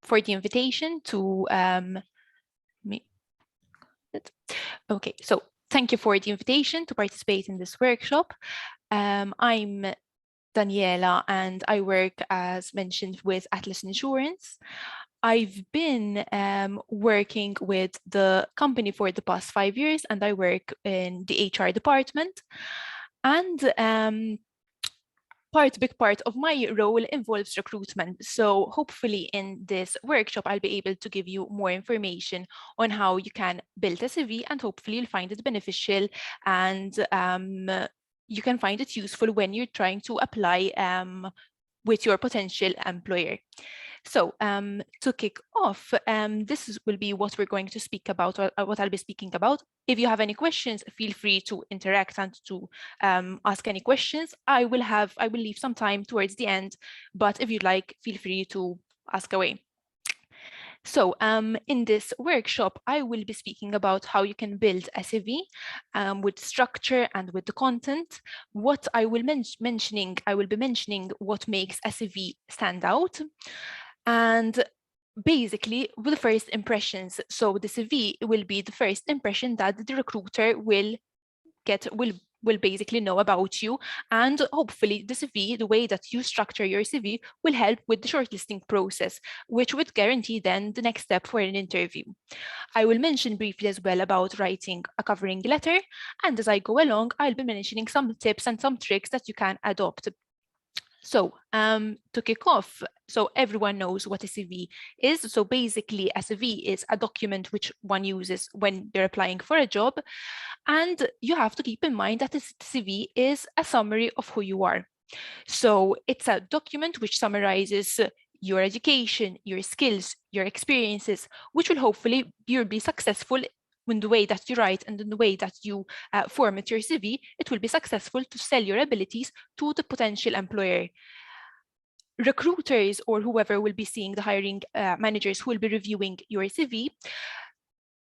for the invitation to Okay, so thank you for the invitation to participate in this workshop. I'm Daniela and I work, as mentioned, with Atlas Insurance. I've been working with the company for the past 5 years and I work in the HR department. And big part of my role involves recruitment. So hopefully in this workshop, I'll be able to give you more information on how you can build a CV, and hopefully you'll find it beneficial and you can find it useful when you're trying to apply with your potential employer. So to kick off, this will be what we're going to speak about, or what I'll be speaking about. If you have any questions, feel free to interact and to ask any questions. I will leave some time towards the end, but if you'd like, feel free to ask away. So in this workshop, I will be speaking about how you can build a CV with structure and with the content. What I will be mentioning what makes a CV stand out. And basically, with the first impressions. So the CV will be the first impression that the recruiter will basically know about you, and hopefully the CV, the way that you structure your CV, will help with the shortlisting process, which would guarantee then the next step for an interview. I will mention briefly as well about writing a covering letter, and as I go along, I'll be mentioning some tips and some tricks that you can adopt. So to kick off, so everyone knows what a CV is. So basically a CV is a document which one uses when they're applying for a job. And you have to keep in mind that this CV is a summary of who you are. So it's a document which summarizes your education, your skills, your experiences, which will hopefully you'll be successful in the way that you write and in the way that you format your CV. It will be successful to sell your abilities to the potential employer. Recruiters or whoever will be seeing the hiring managers who will be reviewing your CV,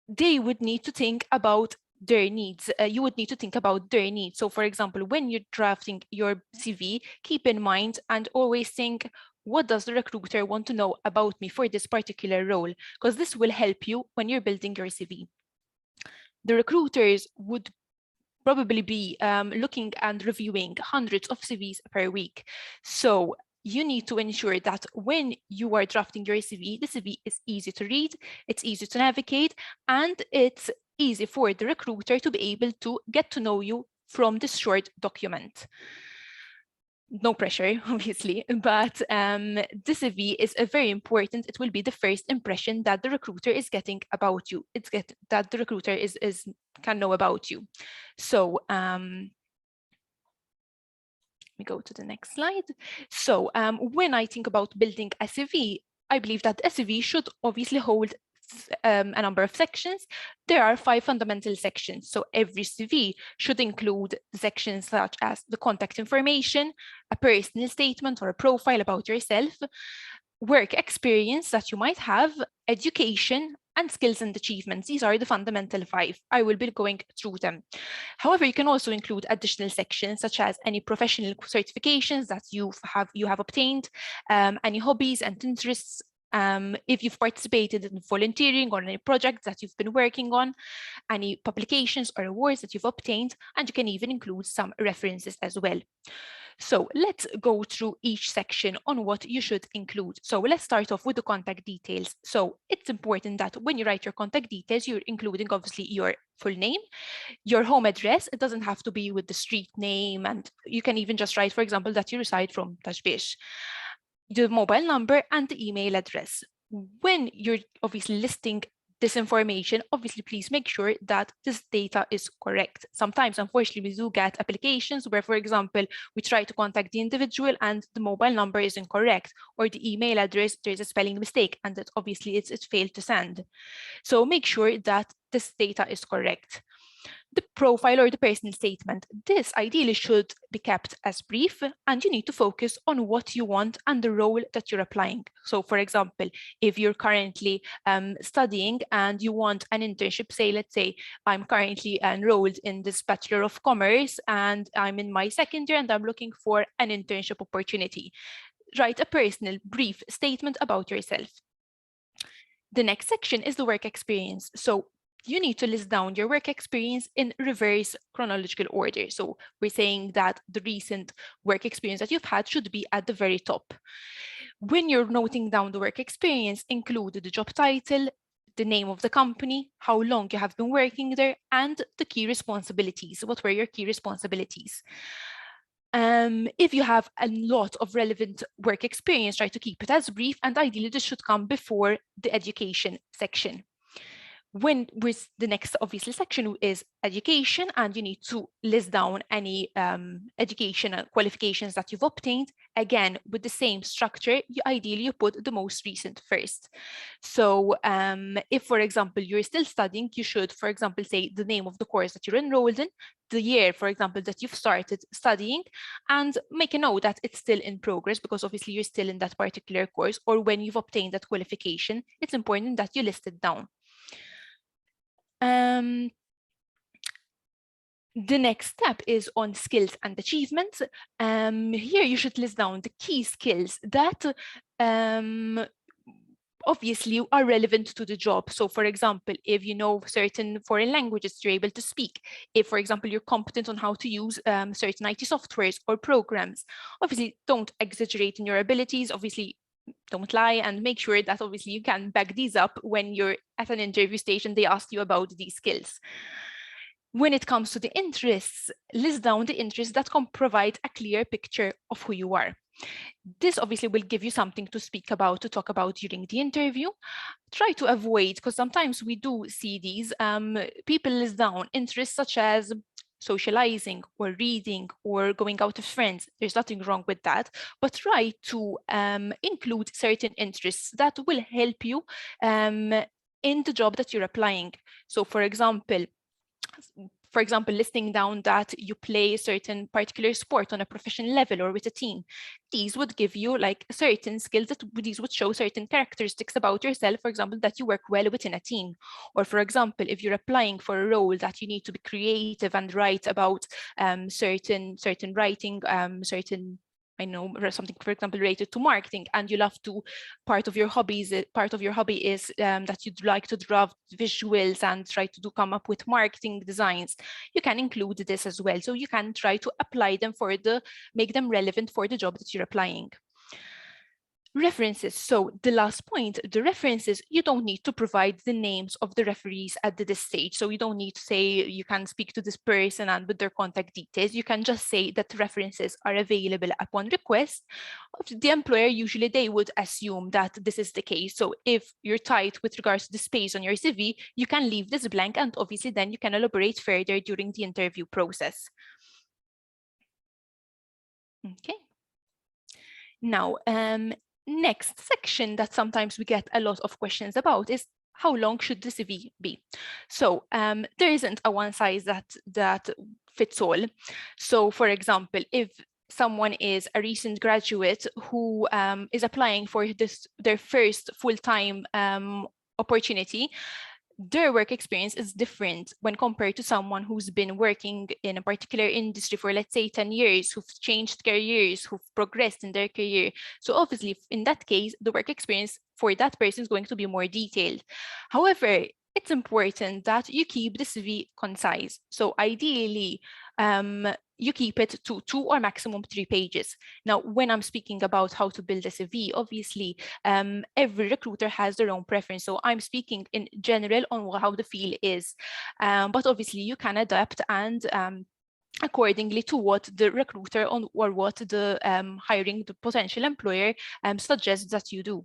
they would need to think about their needs. You would need to think about their needs. So for example, when you're drafting your CV, keep in mind and always think, what does the recruiter want to know about me for this particular role? Because this will help you when you're building your CV. The recruiters would probably be looking and reviewing hundreds of CVs per week. So you need to ensure that when you are drafting your CV, the CV is easy to read, it's easy to navigate, and it's easy for the recruiter to be able to get to know you from this short document. No pressure, obviously, but the CV is very important. It will be the first impression that the recruiter is getting about you. That the recruiter can know about you. So let me go to the next slide. So when I think about building a CV, I believe that a CV should obviously hold a number of sections. There are 5 fundamental sections. So every CV should include sections such as the contact information, a personal statement or a profile about yourself, work experience that you might have, education, and skills and achievements. These are the fundamental 5. I will be going through them. However, you can also include additional sections such as any professional certifications that you have obtained, any hobbies and interests, if you've participated in volunteering or any projects that you've been working on, any publications or awards that you've obtained, and you can even include some references as well. So let's go through each section on what you should include. So let's start off with the contact details. So it's important that when you write your contact details, you're including obviously your full name, your home address. It doesn't have to be with the street name, and you can even just write, for example, that you reside from Tashbish, the mobile number and the email address. When you're obviously listing this information, obviously please make sure that this data is correct. Sometimes, unfortunately, we do get applications where, for example, we try to contact the individual and the mobile number is incorrect, or the email address, there's a spelling mistake, and that obviously it's failed to send. So make sure that this data is correct. The profile or the personal statement, this ideally should be kept as brief, and you need to focus on what you want and the role that you're applying. So for example, if you're currently studying and you want an internship, say, let's say I'm currently enrolled in this Bachelor of Commerce and I'm in my second year and I'm looking for an internship opportunity. write a personal, brief statement about yourself. The next section is the work experience. So you need to list down your work experience in reverse chronological order. So we're saying that the recent work experience that you've had should be at the very top. When you're noting down the work experience, include the job title, the name of the company, how long you have been working there, and the key responsibilities. What were your key responsibilities? If you have a lot of relevant work experience, try to keep it as brief, and ideally this should come before the education section. With the next obviously section is education, and you need to list down any educational qualifications that you've obtained. Again, with the same structure, ideally you put the most recent first. So if, for example, you're still studying, you should, for example, say the name of the course that you're enrolled in, the year, for example, that you've started studying, and make a note that it's still in progress, because obviously you're still in that particular course, or when you've obtained that qualification, it's important that you list it down. The next step is on skills and achievements. Here you should list down the key skills that obviously are relevant to the job. So for example, if you know certain foreign languages, you're able to speak. If, for example, you're competent on how to use certain IT softwares or programs, obviously don't exaggerate in your abilities. Obviously, don't lie, and make sure that obviously you can back these up when you're at an interview station, they ask you about these skills. When it comes to the interests, list down the interests that can provide a clear picture of who you are. This obviously will give you something to speak about, to talk about during the interview. Try to avoid, because sometimes we do see these, people list down interests such as socializing or reading or going out with friends. There's nothing wrong with that, but try to include certain interests that will help you in the job that you're applying. So for example, listing down that you play a certain particular sport on a professional level or with a team. These would give you like certain skills that these would show certain characteristics about yourself, for example, that you work well within a team. Or for example, if you're applying for a role that you need to be creative and write about certain writing, certain, I know, something, for example, related to marketing, and you love to, part of your hobby is that you'd like to draw visuals and try to come up with marketing designs. You can include this as well. So you can try to apply them make them relevant for the job that you're applying. References. So the last point, the references, you don't need to provide the names of the referees at this stage. So you don't need to say you can speak to this person and with their contact details. You can just say that references are available upon request. The employer, usually they would assume that this is the case. So if you're tight with regards to the space on your CV, you can leave this blank, and obviously then you can elaborate further during the interview process. Okay. Now, next section that sometimes we get a lot of questions about is how long should the CV be? So there isn't a one size that fits all. So for example, if someone is a recent graduate who is applying for their first full-time opportunity, their work experience is different when compared to someone who's been working in a particular industry for, let's say, 10 years, who've changed careers, who've progressed in their career. So obviously, in that case, the work experience for that person is going to be more detailed. However, it's important that you keep the CV concise. So ideally, you keep it to 2 or maximum 3 pages. Now, when I'm speaking about how to build a CV, obviously, every recruiter has their own preference. So I'm speaking in general on how the feel is. But obviously, you can adapt and accordingly to what the recruiter or what the the potential employer suggests that you do.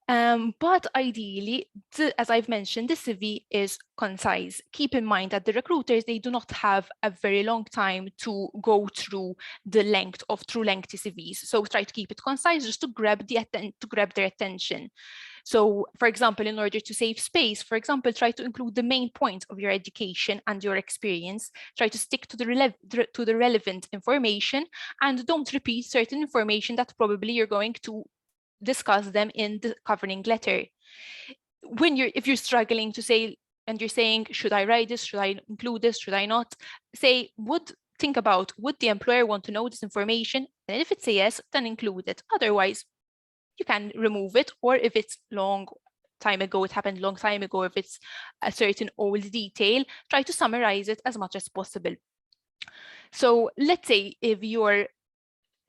But ideally, as I've mentioned, the CV is concise. Keep in mind that the recruiters, they do not have a very long time to go through the length of lengthy CVs. So try to keep it concise just to grab their attention. So for example, in order to save space, for example, try to include the main points of your education and your experience. Try to stick to the relevant information, and don't repeat certain information that probably you're going to discuss them in the covering letter. If you're struggling to say, and you're saying, should I write this? Should I include this? Should I not? Say, would think about, would the employer want to know this information? And if it's a yes, then include it. Otherwise, you can remove it, or if it's long time ago, it happened long time ago, if it's a certain old detail, try to summarize it as much as possible. So let's say if your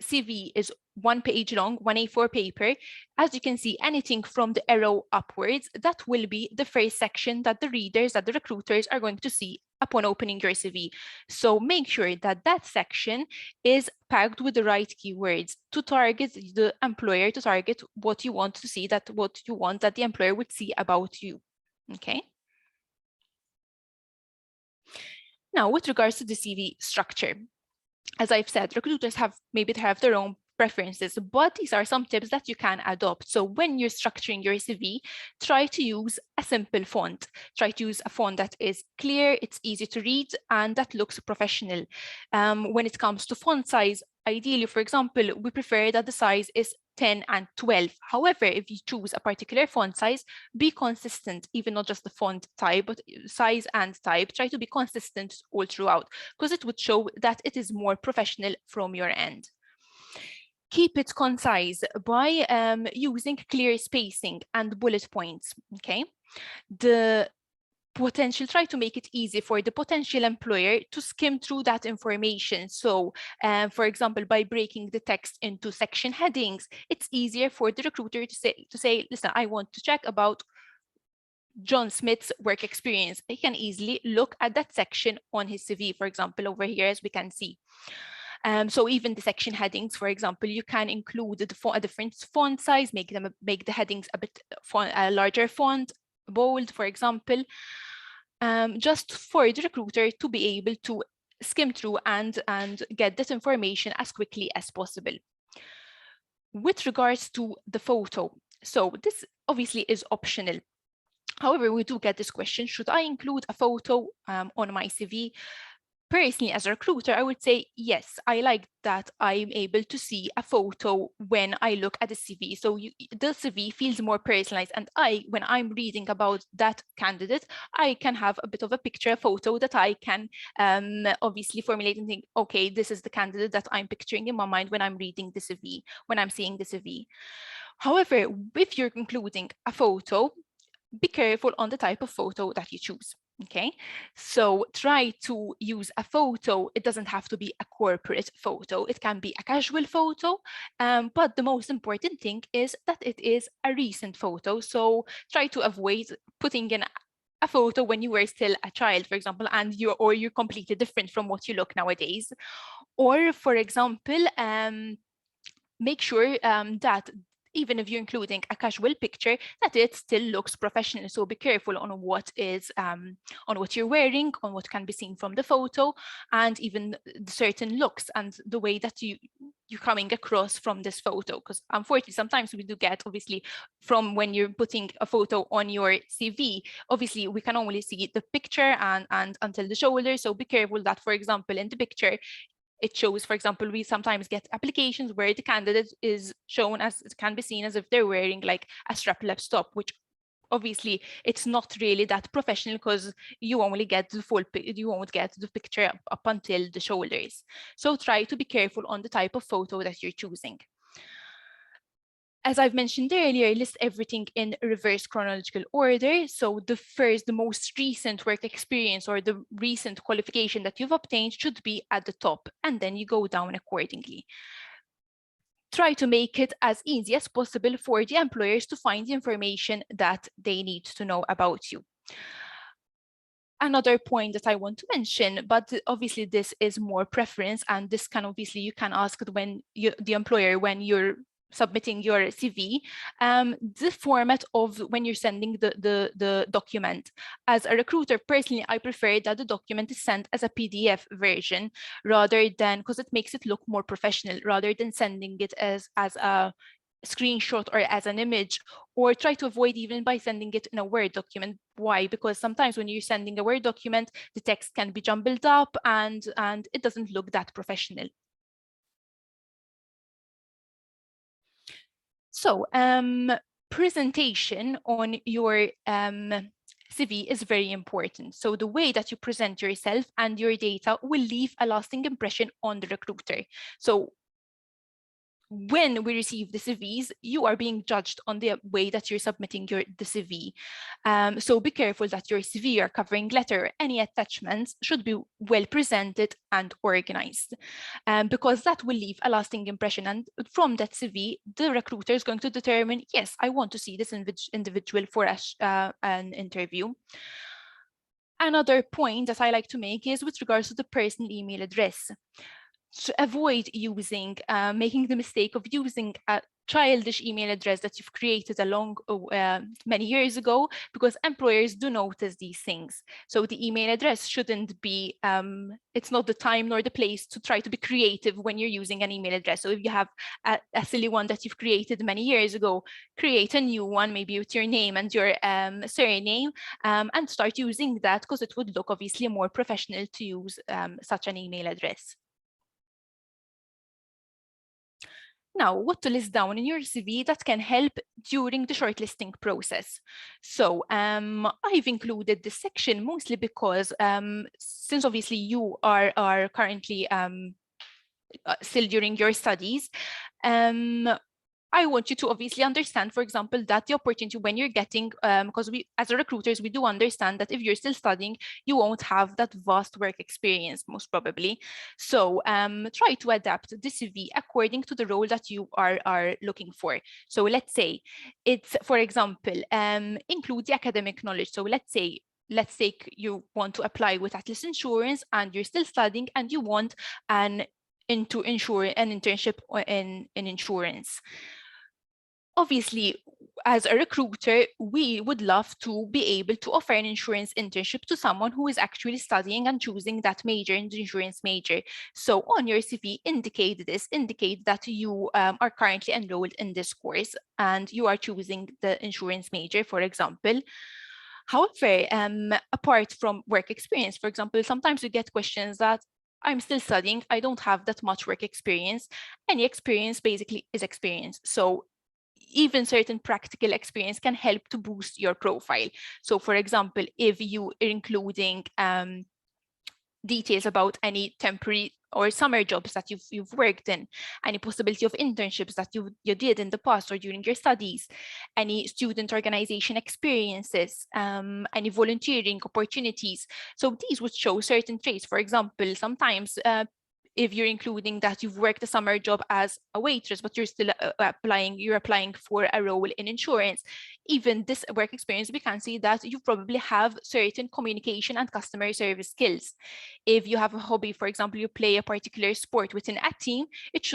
CV is 1 page long, 1 A4 paper, as you can see, anything from the arrow upwards, that will be the first section that the readers, that the recruiters are going to see upon opening your CV. So make sure that that section is packed with the right keywords to target the employer, to target what you want to see, what you want that the employer would see about you. Okay. Now, with regards to the CV structure, as I've said, recruiters have their own preferences, but these are some tips that you can adopt. So when you're structuring your CV, try to use a simple font. Try to use a font that is clear, it's easy to read, and that looks professional. When it comes to font size, ideally, for example, we prefer that the size is 10 and 12. However, if you choose a particular font size, be consistent, even not just the font type, but size and type. Try to be consistent all throughout, because it would show that it is more professional from your end. Keep it concise by using clear spacing and bullet points, okay? Try to make it easy for the potential employer to skim through that information. So, for example, by breaking the text into section headings, it's easier for the recruiter to say, listen, I want to check about John Smith's work experience. He can easily look at that section on his CV, for example, over here, as we can see. So even the section headings, for example, you can include a different font size, make the headings a larger font, bold, for example, just for the recruiter to be able to skim through and get this information as quickly as possible. With regards to the photo, so this obviously is optional. However, we do get this question, should I include a photo on my CV? Personally, as a recruiter, I would say, yes, I like that I'm able to see a photo when I look at the CV. So the CV feels more personalized. And when I'm reading about that candidate, I can have a bit of a picture, a photo that I can obviously formulate and think, okay, this is the candidate that I'm picturing in my mind when I'm reading the CV, when I'm seeing the CV. However, if you're including a photo, be careful on the type of photo that you choose. Okay, so try to use a photo. It doesn't have to be a corporate photo. It can be a casual photo, but the most important thing is that it is a recent photo. So try to avoid putting in a photo when you were still a child, for example, and you're completely different from what you look nowadays. Or, for example, make sure that even if you're including a casual picture, that it still looks professional. So be careful on what you're wearing, on what can be seen from the photo, and even certain looks and the way that you're coming across from this photo. Because unfortunately, sometimes we do get, obviously, from when you're putting a photo on your CV, obviously we can only see the picture and until the shoulder. So be careful that, for example, in the picture, it shows, for example, we sometimes get applications where the candidate is shown as, it can be seen as if they're wearing like a strapless top, which obviously it's not really that professional, because you won't get the picture up until the shoulders. So try to be careful on the type of photo that you're choosing. As I've mentioned earlier, list everything in reverse chronological order. So the most recent work experience or the recent qualification that you've obtained should be at the top, and then you go down accordingly. Try to make it as easy as possible for the employers to find the information that they need to know about you. Another point that I want to mention, but obviously this is more preference, and this can obviously you can ask when the employer, when you're submitting your CV, the format of when you're sending the document. As a recruiter, personally, I prefer that the document is sent as a PDF version rather than, because it makes it look more professional, rather than sending it as a screenshot or as an image, or try to avoid even by sending it in a Word document. Why? Because sometimes when you're sending a Word document, the text can be jumbled up and it doesn't look that professional. So presentation on your CV is very important. So the way that you present yourself and your data will leave a lasting impression on the recruiter. So when we receive the CVs, you are being judged on the way that you're submitting the CV. So be careful that your CV, your covering letter, any attachments should be well presented and organized, because that will leave a lasting impression. And from that CV, the recruiter is going to determine, yes, I want to see this individual for an interview. Another point that I like to make is with regards to the personal email address. To avoid using, making the mistake of using a childish email address that you've created many years ago, because employers do notice these things. So the email address shouldn't be, it's not the time nor the place to try to be creative when you're using an email address. So if you have a silly one that you've created many years ago, create a new one, maybe with your name and your surname, and start using that, because it would look obviously more professional to use such an email address. Now, what to list down in your CV that can help during the shortlisting process. So I've included this section mostly because since obviously you are currently still during your studies, I want you to obviously understand, for example, that the opportunity when you're getting, because we, as recruiters, we do understand that if you're still studying, you won't have that vast work experience, most probably. So try to adapt the CV according to the role that you are looking for. So let's say it's, for example, include the academic knowledge. So let's take you want to apply with Atlas Insurance and you're still studying and you want an internship in insurance. Obviously, as a recruiter, we would love to be able to offer an insurance internship to someone who is actually studying and choosing that major in the insurance major. So on your CV, indicate that you are currently enrolled in this course and you are choosing the insurance major, for example. However, apart from work experience, for example, sometimes we get questions that I'm still studying, I don't have that much work experience. Any experience basically is experience. So even certain practical experience can help to boost your profile. So for example, if you are including details about any temporary or summer jobs that you've worked in, any possibility of internships that you did in the past or during your studies, any student organization experiences, any volunteering opportunities. So these would show certain traits. For example, sometimes if you're including that you've worked a summer job as a waitress, but you're still applying for a role in insurance, even this work experience, we can see that you probably have certain communication and customer service skills. If you have a hobby, for example, you play a particular sport within a team, it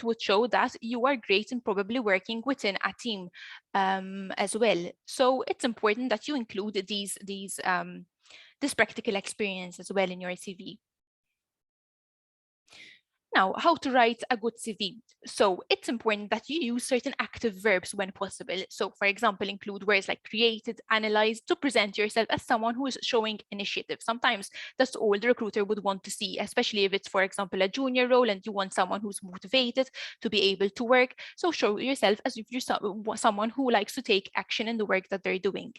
would show that you are great in probably working within a team as well. So it's important that you include this practical experience as well in your CV. Now, how to write a good CV. So it's important that you use certain active verbs when possible. So for example, include words like created, analyzed to present yourself as someone who is showing initiative. Sometimes that's all the recruiter would want to see, especially if it's, for example, a junior role and you want someone who's motivated to be able to work. So show yourself as if you're someone who likes to take action in the work that they're doing.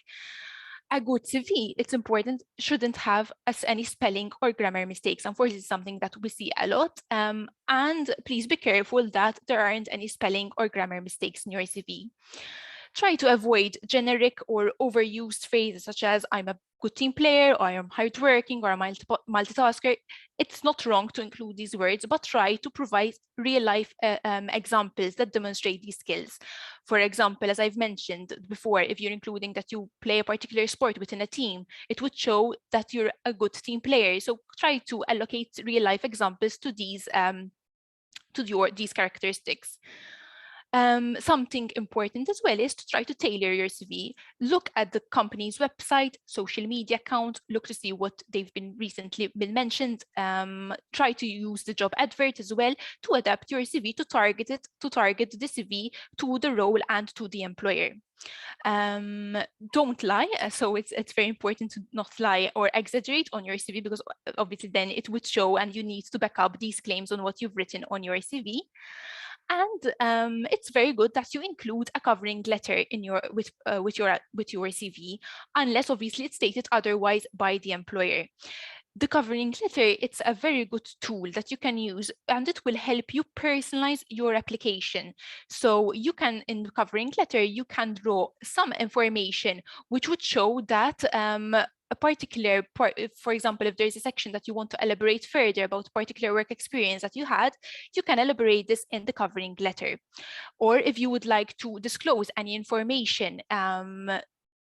A good CV, it's important, shouldn't have any spelling or grammar mistakes. Unfortunately, it's something that we see a lot. And please be careful that there aren't any spelling or grammar mistakes in your CV. Try to avoid generic or overused phrases such as I'm a good team player, or I'm hardworking, or a multitasker. It's not wrong to include these words, but try to provide real life examples that demonstrate these skills. For example, as I've mentioned before, if you're including that you play a particular sport within a team, it would show that you're a good team player. So try to allocate real life examples to these characteristics. Something important as well is to try to tailor your CV. Look at the company's website, social media account, look to see what they've been recently mentioned. Try to use the job advert as well to adapt your CV to target the CV to the role and to the employer. Don't lie. So it's very important to not lie or exaggerate on your CV, because obviously then it would show and you need to back up these claims on what you've written on your CV. And it's very good that you include a covering letter in your with your CV, unless obviously it's stated otherwise by the employer. The covering letter, it's a very good tool that you can use, and it will help you personalize your application. So you can, in the covering letter, you can draw some information which would show that a particular part, for example, if there's a section that you want to elaborate further about particular work experience that you had, you can elaborate this in the covering letter. Or if you would like to disclose any information,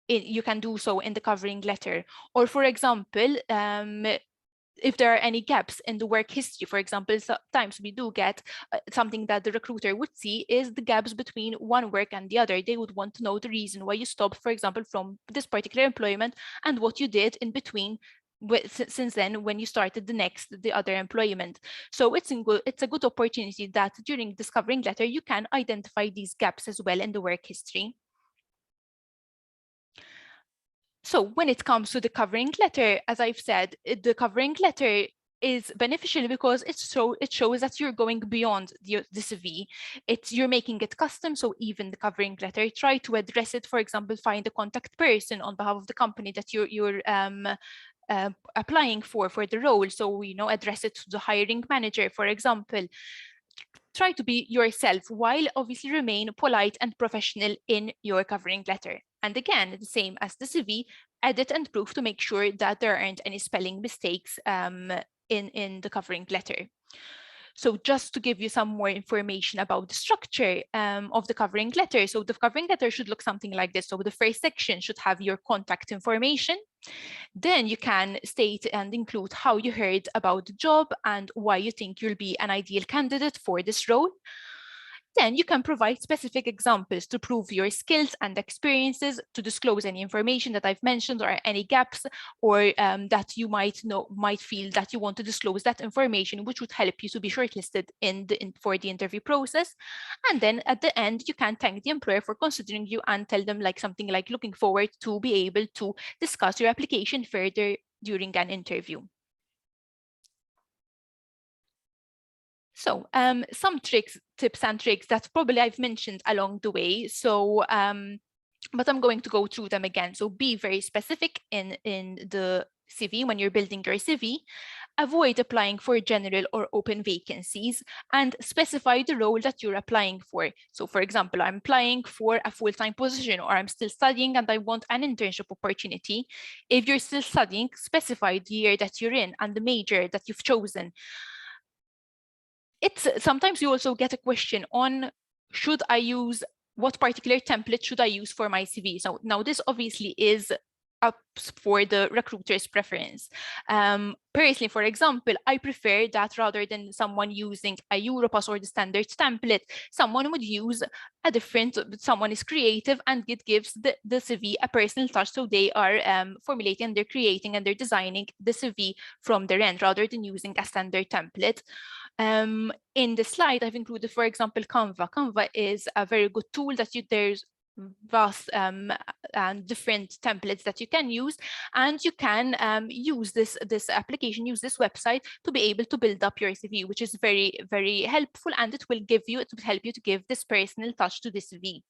you can do so in the covering letter. Or for example, if there are any gaps in the work history, for example, sometimes we do get something that the recruiter would see is the gaps between one work and the other. They would want to know the reason why you stopped, for example, from this particular employment and what you did in between since then when you started the other employment. So it's a good opportunity that during this covering letter you can identify these gaps as well in the work history. So when it comes to the covering letter, as I've said, the covering letter is beneficial because it shows that you're going beyond the CV. You're making it custom, so even the covering letter, try to address it. For example, find a contact person on behalf of the company that you're applying for the role. So, address it to the hiring manager, for example. Try to be yourself while obviously remain polite and professional in your covering letter. And again, the same as the CV, edit and proof to make sure that there aren't any spelling mistakes in the covering letter. So just to give you some more information about the structure of the covering letter. So the covering letter should look something like this. So the first section should have your contact information. Then you can state and include how you heard about the job and why you think you'll be an ideal candidate for this role. Then you can provide specific examples to prove your skills and experiences, to disclose any information that I've mentioned or any gaps, or that you might feel that you want to disclose that information, which would help you to be shortlisted for the interview process. And then at the end, you can thank the employer for considering you and tell them something like looking forward to be able to discuss your application further during an interview. So some tips and tricks that probably I've mentioned along the way. So, but I'm going to go through them again. So be very specific in the CV when you're building your CV. Avoid applying for general or open vacancies and specify the role that you're applying for. So for example, I'm applying for a full-time position, or I'm still studying and I want an internship opportunity. If you're still studying, specify the year that you're in and the major that you've chosen. Sometimes you also get a question on what particular template should I use for my CV? So now this obviously is up for the recruiter's preference. Personally, for example, I prefer that rather than someone using a Europass or the standard template, someone would use someone is creative and it gives the CV a personal touch. So they are formulating and they're creating and they're designing the CV from their end rather than using a standard template. In the slide, I've included, for example, Canva. Canva is a very good tool that there's vast and different templates that you can use, and you can use this application, use this website to be able to build up your CV, which is very, very helpful, and it will help you to give this personal touch to the CV.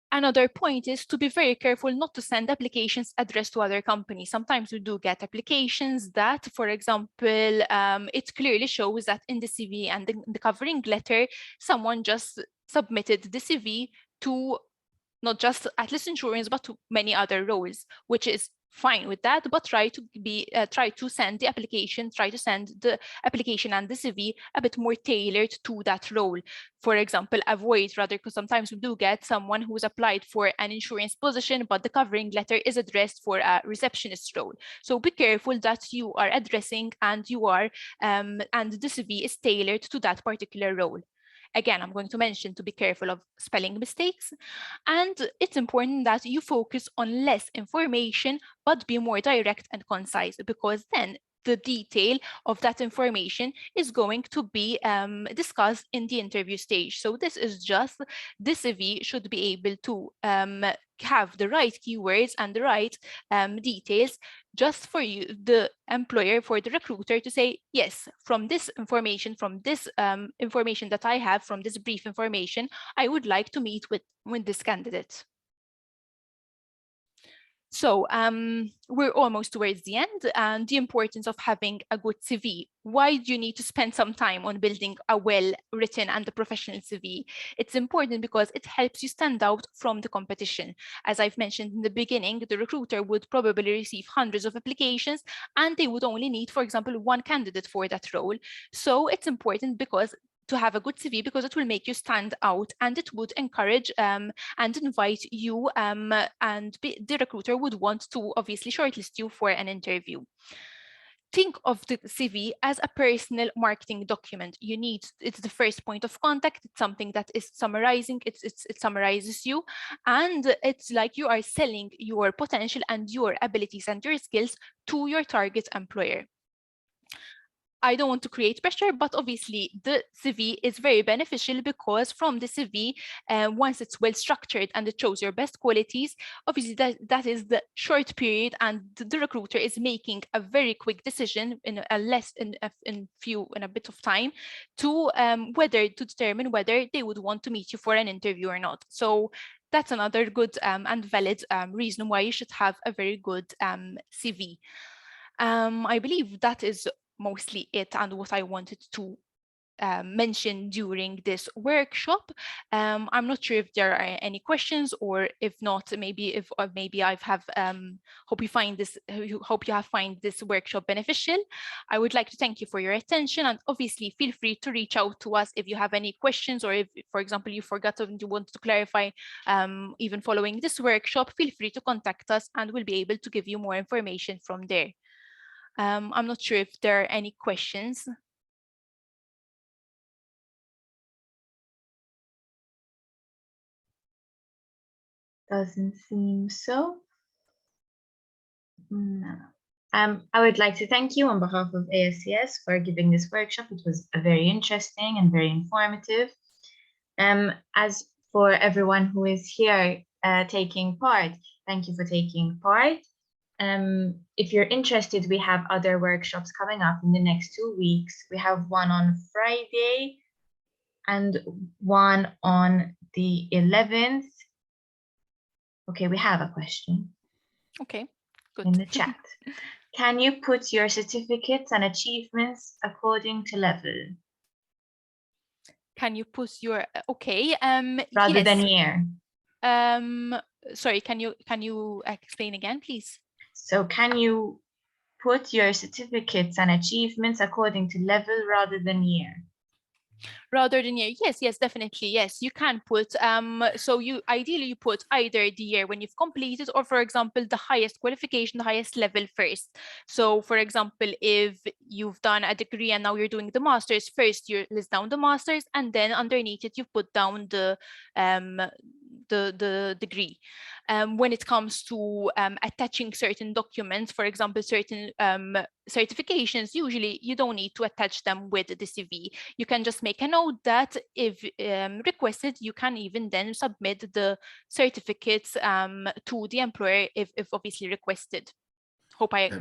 Another point is to be very careful not to send applications addressed to other companies. Sometimes we do get applications that, for example, it clearly shows that in the CV and the covering letter, someone just submitted the CV to not just Atlas Insurance, but to many other roles, which is fine with that, but try to send the application and the CV a bit more tailored to that role. For example, because sometimes we do get someone who's applied for an insurance position, but the covering letter is addressed for a receptionist role. So be careful that you are addressing and the CV is tailored to that particular role. Again, I'm going to mention to be careful of spelling mistakes. And it's important that you focus on less information, but be more direct and concise, because then the detail of that information is going to be discussed in the interview stage. So this is just, the CV should be able to have the right keywords and the right details, just for you, the employer, for the recruiter to say, yes, from this information, information that I have, from this brief information, I would like to meet with this candidate. So we're almost towards the end, and the importance of having a good CV. Why do you need to spend some time on building a well-written and a professional CV? It's important because it helps you stand out from the competition. As I've mentioned in the beginning, the recruiter would probably receive hundreds of applications, and they would only need, for example, one candidate for that role. So it's important because to have a good CV, because it will make you stand out, and it would encourage and invite you, and the recruiter would want to obviously shortlist you for an interview. Think of the CV as a personal marketing document. It's the first point of contact. It's something that is summarizing, it summarizes you, and it's like you are selling your potential and your abilities and your skills to your target employer. I don't want to create pressure, but obviously the CV is very beneficial, because from the CV, once it's well structured and it shows your best qualities, obviously that is the short period, and the recruiter is making a very quick decision in a bit of time to determine whether they would want to meet you for an interview or not. So that's another good and valid reason why you should have a very good CV. I believe that is mostly it, and what I wanted to mention during this workshop. I'm not sure if there are any questions, or if not, maybe I have hope you find this workshop beneficial. I would like to thank you for your attention, and obviously feel free to reach out to us if you have any questions, or if, for example, you forgot and you want to clarify even following this workshop. Feel free to contact us, and we'll be able to give you more information from there. I'm not sure if there are any questions. Doesn't seem so. No. I would like to thank you on behalf of ASCS for giving this workshop. It was very interesting and very informative. As for everyone who is here taking part, thank you for taking part. If you're interested, we have other workshops coming up in the next 2 weeks. We have one on Friday and one on the 11th. Okay, we have a question. Okay, good. In the chat. Can you put your certificates and achievements according to level? Can you put your Rather yes. than year. Sorry, can you explain again, please? So can you put your certificates and achievements according to level rather than year? Rather than year, yes, definitely, yes. You can put so you ideally put either the year when you've completed, or for example the highest qualification, the highest level first. So for example, if you've done a degree and now you're doing the master's, first you list down the master's, and then underneath it you put down the degree. When it comes to attaching certain documents, for example, certain certifications, usually you don't need to attach them with the CV. You can just make a note that if requested, you can even then submit the certificates to the employer if obviously requested. Hope I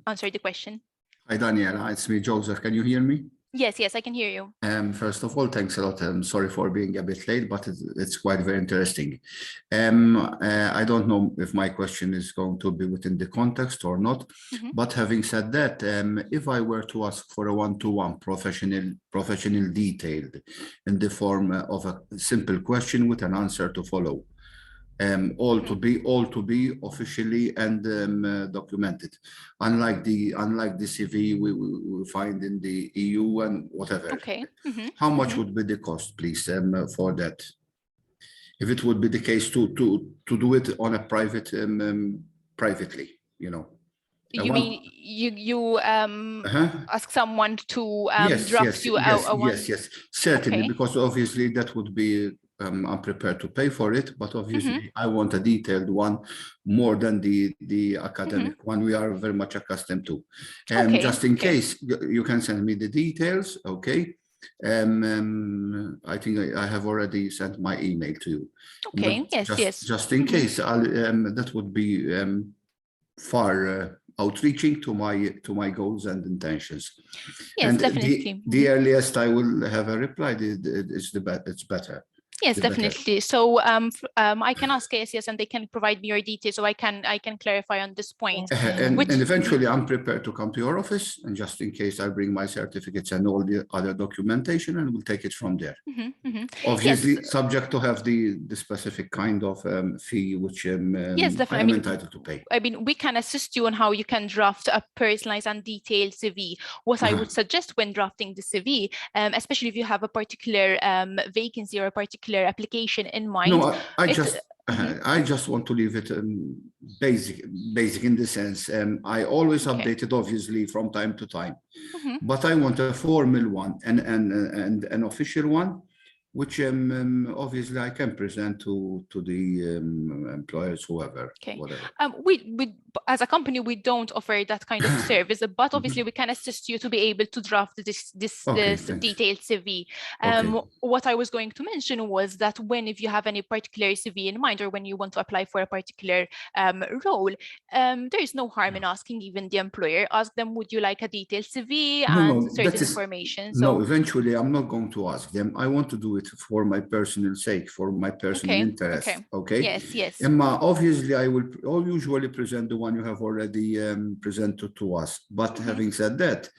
answered the question. Hi, Daniela, it's me, Joseph. Can you hear me? Yes, I can hear you. First of all, thanks a lot. I'm sorry for being a bit late, but it's quite very interesting. I don't know if my question is going to be within the context or not, but having said that, if I were to ask for a one-to-one professional detailed in the form of a simple question with an answer to follow, all to be officially and documented, unlike the CV we find in the EU and whatever. Okay. How much would be the cost, please, for that? If it would be the case to do it on a privately, you know. You mean you ask someone to draft you a one? Yes, certainly, because obviously that would be. I'm prepared to pay for it, but obviously I want a detailed one more than the academic one we are very much accustomed to. Just in case, you can send me the details, okay? I think I have already sent my email to you. Okay, But yes, yes. Just in case, that would be far outreaching to my goals and intentions. Yes, and definitely. the earliest I will have a reply is it's better. Yes, definitely. So I can ask ASCS and they can provide me your details, so I can clarify on this point. And eventually I'm prepared to come to your office, and just in case I bring my certificates and all the other documentation, and we'll take it from there. Obviously, yes. subject to have the specific kind of fee which yes, definitely. I am entitled to pay. I mean, we can assist you on how you can draft a personalized and detailed CV. What I would suggest when drafting the CV, especially if you have a particular vacancy or a particular application in mind. No, I just want to leave it basic in the sense. I always update it, obviously, from time to time, but I want a formal one and an official one, which obviously I can present to the employers, whoever, whatever. We as a company, we don't offer that kind of service, but obviously we can assist you to be able to draft this detailed CV. What I was going to mention was that if you have any particular CV in mind, or when you want to apply for a particular role, there is no harm in asking even the employer. Ask them, would you like a detailed CV and certain information? No, eventually I'm not going to ask them. I want to do it for my personal sake, for my personal interest. Okay. Yes. Emma, obviously I will usually present the one you have already presented to us. But having said that,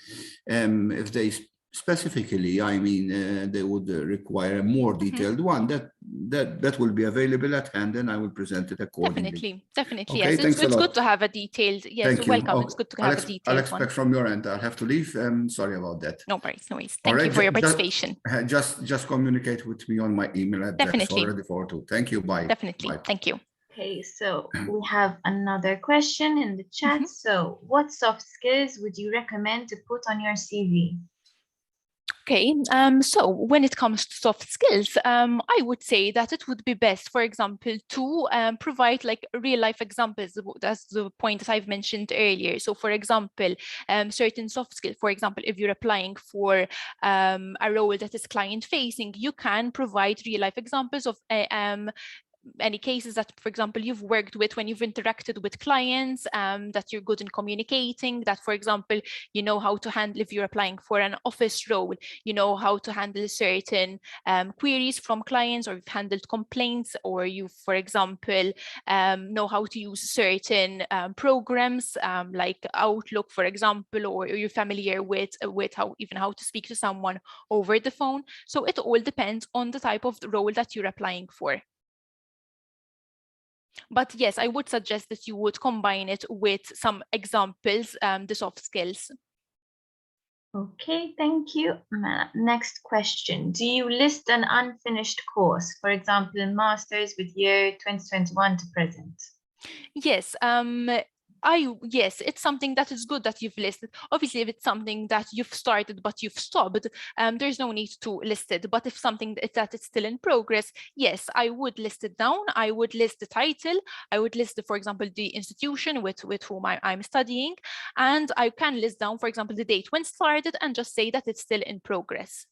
if they specifically, I mean, they would require a more detailed one, that will be available at hand, and I will present it accordingly. Definitely. Okay, Yes, it's good to have a detailed. Yes, Thank you. Welcome. It's good to have a detailed I'll expect from your end. I'll have to leave. Sorry about that. No worries. Thank you for your participation. Just communicate with me on my email address already forward to. Thank you. Bye. Definitely. Bye. Thank you. Okay, so we have another question in the chat. So what soft skills would you recommend to put on your CV? Okay, so when it comes to soft skills, I would say that it would be best, for example, to provide like real life examples. That's the point that I've mentioned earlier. So for example, certain soft skills, for example, if you're applying for a role that is client facing, you can provide real life examples of any cases that, for example, you've worked with when you've interacted with clients, that you're good in communicating, that, for example, you know how to handle, if you're applying for an office role, you know how to handle certain queries from clients, or you've handled complaints, or you, for example, know how to use certain programs like Outlook, for example, or you're familiar with how to speak to someone over the phone. So it all depends on the type of role that you're applying for. But yes, I would suggest that you would combine it with some examples, the soft skills. Okay, thank you. Next question. Do you list an unfinished course, for example, in master's with year 2021 to present? Yes. Yes, it's something that is good that you've listed. Obviously, if it's something that you've started but you've stopped, there's no need to list it. But if something that is still in progress, yes, I would list it down. I would list the title. I would list, for example, the institution with whom I'm studying. And I can list down, for example, the date when it started, and just say that it's still in progress.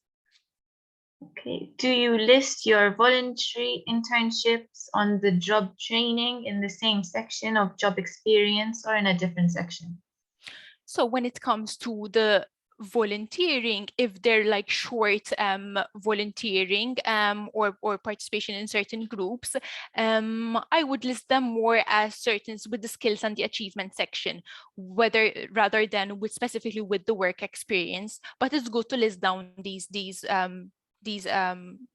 Okay. Do you list your voluntary internships on the job training in the same section of job experience, or in a different section? So when it comes to the volunteering, if they're like short volunteering or participation in certain groups, I would list them more as certain with the skills and the achievement section, rather than specifically with the work experience. But it's good to list down these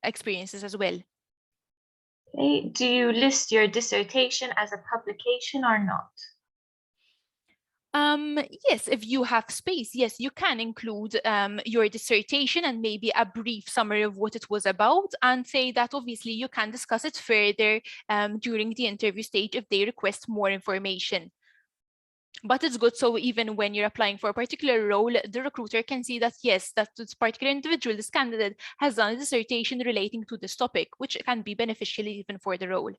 experiences as well. Okay. Do you list your dissertation as a publication or not? Yes, if you have space, yes, you can include your dissertation and maybe a brief summary of what it was about, and say that obviously you can discuss it further during the interview stage if they request more information. But it's good, so even when you're applying for a particular role, the recruiter can see that, yes, that this particular individual, this candidate, has done a dissertation relating to this topic, which can be beneficial even for the role.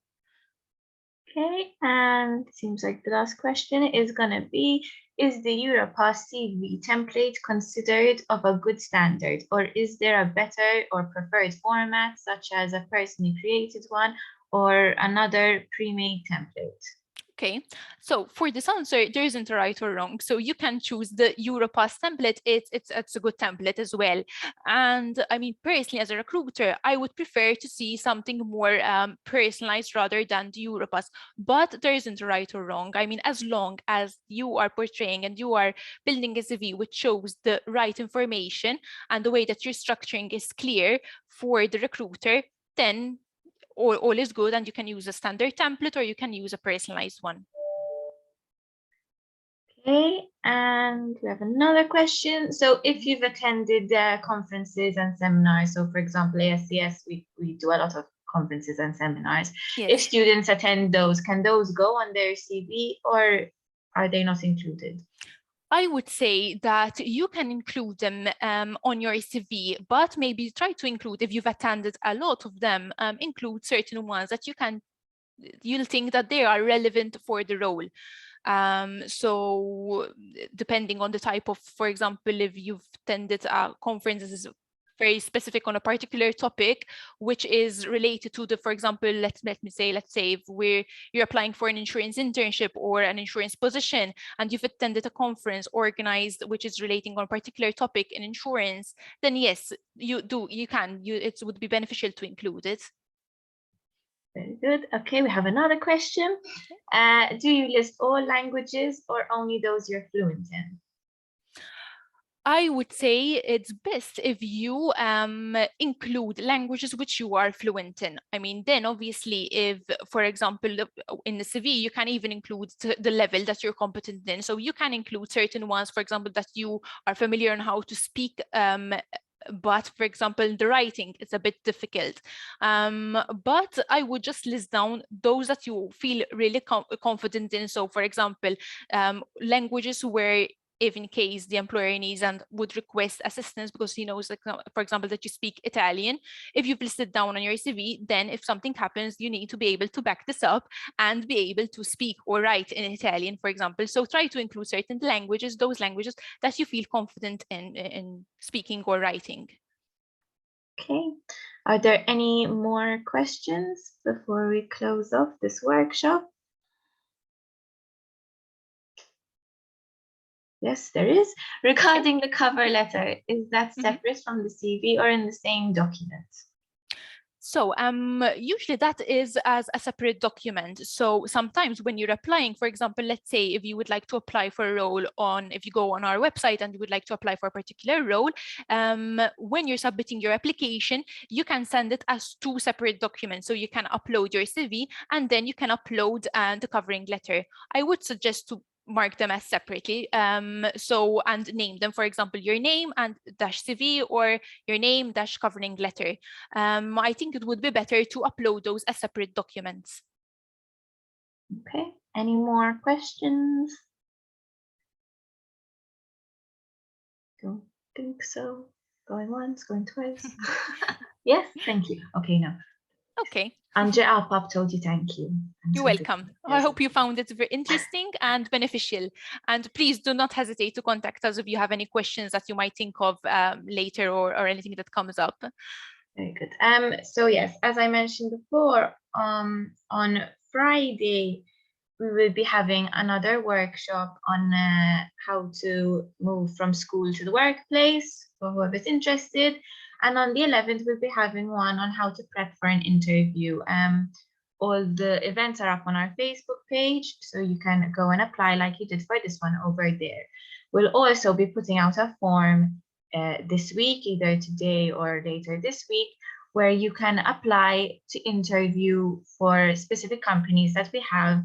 Okay, and it seems like the last question is going to be, is the Europass CV template considered of a good standard, or is there a better or preferred format, such as a personally created one or another pre-made template? Okay, so for this answer, there isn't a right or wrong. So you can choose the Europass template. It's a good template as well. And I mean, personally, as a recruiter, I would prefer to see something more personalized rather than the Europass. But there isn't a right or wrong. I mean, as long as you are portraying and you are building a CV which shows the right information and the way that you're structuring is clear for the recruiter, then all is good, and you can use a standard template or you can use a personalized one. Okay, and we have another question. So if you've attended conferences and seminars, so for example, ASCS, we do a lot of conferences and seminars. Yes. If students attend those, can those go on their CV or are they not included? I would say that you can include them on your CV, but maybe try to include, if you've attended a lot of them, include certain ones that you'll think that they are relevant for the role. So depending on the type of, for example, if you've attended conferences very specific on a particular topic, which is related to the, for example, let's say if you're applying for an insurance internship or an insurance position, and you've attended a conference organized which is relating on a particular topic in insurance, then yes, it would be beneficial to include it. Very good. Okay, we have another question. Do you list all languages or only those you're fluent in? I would say it's best if you include languages which you are fluent in. I mean, then obviously if, for example, in the CV, you can even include the level that you're competent in. So you can include certain ones, for example, that you are familiar on how to speak, but for example, the writing is a bit difficult. But I would just list down those that you feel really confident in. So for example, languages where, if in case the employer needs and would request assistance because he knows, like, for example, that you speak Italian, if you've listed down on your CV, then if something happens, you need to be able to back this up and be able to speak or write in Italian, for example. So try to include certain languages, those languages that you feel confident in speaking or writing. Okay. Are there any more questions before we close off this workshop? Yes, there is. Regarding the cover letter, is that separate from the CV or in the same document? So usually that is as a separate document. So sometimes when you're applying, for example, let's say if you would like to apply for a role if you go on our website and you would like to apply for a particular role, when you're submitting your application, you can send it as 2 separate documents. So you can upload your CV and then you can upload the covering letter. I would suggest to mark them as separately, and name them, for example, your name and dash CV or your name dash covering letter. I think it would be better to upload those as separate documents. Okay, any more questions? Don't think so. Going once, going twice. Yes, thank you. Okay, no. Okay. Andre, our pop told you thank you. You're welcome. I hope you found it very interesting and beneficial. And please do not hesitate to contact us if you have any questions that you might think of later or anything that comes up. Very good. So yes, as I mentioned before, on Friday, we will be having another workshop on how to move from school to the workplace for whoever's interested. And on the 11th, we'll be having one on how to prep for an interview. All the events are up on our Facebook page, so you can go and apply like you did for this one over there. We'll also be putting out a form this week, either today or later this week, where you can apply to interview for specific companies that we have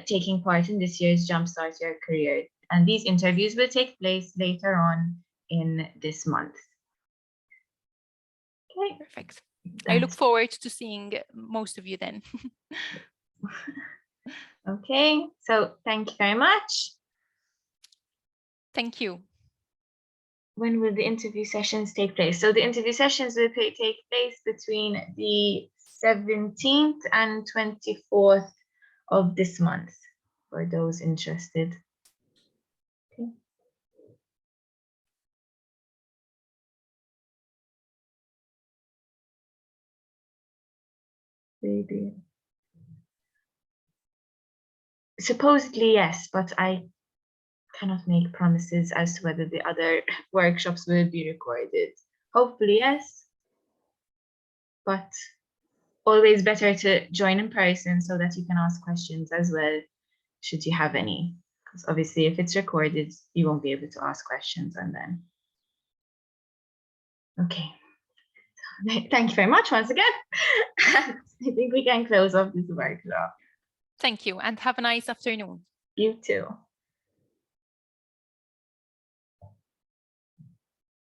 taking part in this year's Jumpstart Your Career. And these interviews will take place later on in this month. Okay. Perfect. I look forward to seeing most of you then. Okay, so thank you very much. Thank you. When will the interview sessions take place? So the interview sessions will take place between the 17th and 24th of this month for those interested. maybe. Supposedly, yes, but I cannot make promises as to whether the other workshops will be recorded. Hopefully, yes, but always better to join in person so that you can ask questions as well, should you have any. Because obviously, if it's recorded, you won't be able to ask questions and then. Okay. Thank you very much once again. I think we can close off this workshop. Thank you, and have a nice afternoon. You too.